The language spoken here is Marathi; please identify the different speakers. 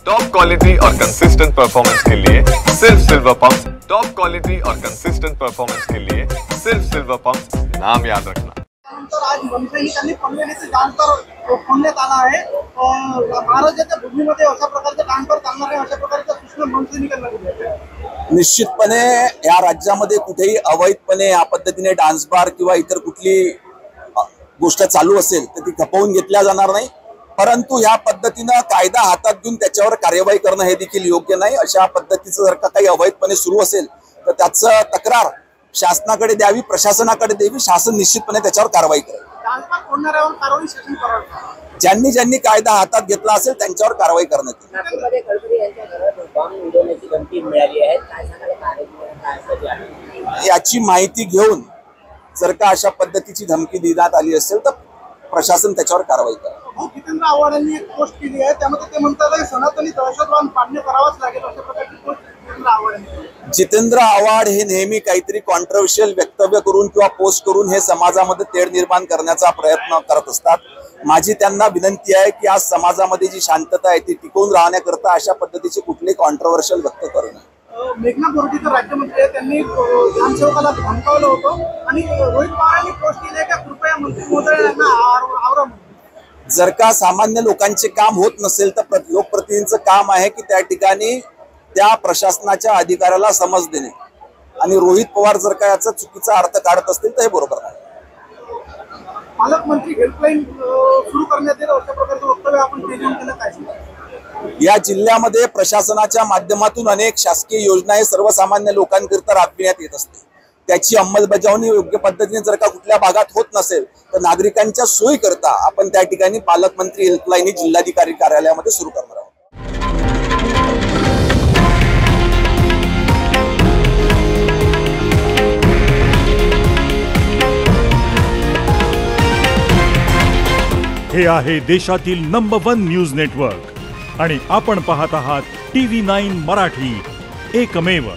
Speaker 1: टॉप क्वालिटी और कंसिस्टेंट परफॉर्मेंस के लिए सिर्फ सिल्वर पंप। टॉप क्वालिटी और कंसिस्टेंट परफॉर्मेंस के लिए सिर्फ सिल्वर पंप, नाम याद रखना।
Speaker 2: आज मनसैनिकांनी पनवेलीचे डान्सर फोडण्यात आला आहे। महाराजांच्या भूमीमध्ये अशा प्रकारचे डान्सर चालणार आहे, अशा प्रकारच्या सूचना मनसैनिकांना दिल्या आहेत।
Speaker 3: निश्चितपणे या राज्यामध्ये कुठेही अवैधपणे या पद्धतीने डान्स बार किंवा इतर कुठली गोष्ट चालू असेल तर ती खपवून घेतल्या जाणार नाही, परंतु या पद्धतीने कायदा हातात घेऊन त्याच्यावर कार्यवाही करणं हे देखील योग्य नाही। अशा पद्धतीचं जर का काही अवैधपणे सुरू असेल तर त्याचं तक्रार शासनाकडे द्यावी, प्रशासनाकडे द्यावी, शासन निश्चितपणे त्याच्यावर कारवाई करेल। ज्यांनी ज्यांनी कायदा हातात घेतला असेल त्यांच्यावर कारवाई करण्यात येईल। याची माहिती घेऊन जर का अशा पद्धतीची धमकी देण्यात आली असेल तर प्रशासन त्याच्यावर कारवाई करेल।
Speaker 2: जितेंद्र आव्हाड यांनी एक पोस्ट केली आहे, त्यामध्ये ते म्हणतात की सनातनी दहशतवाद पाडणे करावाच लागेल, अशा प्रकारची पोस्ट जितेंद्र आव्हाड यांनी।
Speaker 3: जितेंद्र आव्हाड हे नेहमी काहीतरी कॉन्ट्रोवर्शियल वक्तव्य करून किंवा पोस्ट करून हे समाजामध्ये तेढ निर्माण करण्याचा प्रयत्न करत असतात। माझी त्यांना विनंती आहे की आज समाजामध्ये जी शांतता आहे ती टिकून राहण्याकरता अशा पद्धतीचे कुठले कॉन्ट्रोवर्शियल वक्तव्य करू नये।
Speaker 2: मेघना बोर्डीचे राज्यमंत्री आहे, त्यांनी ग्रामसेवकाला धमकावलं होतं आणि रोहित पवारांनी पोस्ट केली की कृपया मंत्री महोदयांना आवरा।
Speaker 3: जर का सामान्य लोकांचे काम होत नसेल तर लोकप्रतिनिधींचं काम आहे की त्या ठिकाणी त्या प्रशासनाच्या अधिकाऱ्याला समज देणे, आणि रोहित पवार जर का याचा चुकीचा अर्थ काढत असतील तर हे बरोबर नाही।
Speaker 2: पालकमंत्री हेल्पलाईन सुरू करण्यात येईल अशा प्रकारचं वक्तव्य आपण केलं काय?
Speaker 3: या जिल्ह्यामध्ये प्रशासनाच्या माध्यमातून अनेक शासकीय योजना हे सर्वसामान्य लोकांकरिता राबविण्यात येत असते, त्याची अंमलबजावणी योग्य पद्धतीने जर का कुठल्या भागात होत नसेल तर नागरिकांच्या सोयी करता आपण त्या ठिकाणी पालकमंत्री हेल्पलाईन ही जिल्हाधिकारी कार्यालयामध्ये सुरू करणार आहोत।
Speaker 4: हे आहे देशातील नंबर 1 न्यूज नेटवर्क आणि आपण पाहत आहात TV9 मराठी, एकमेव।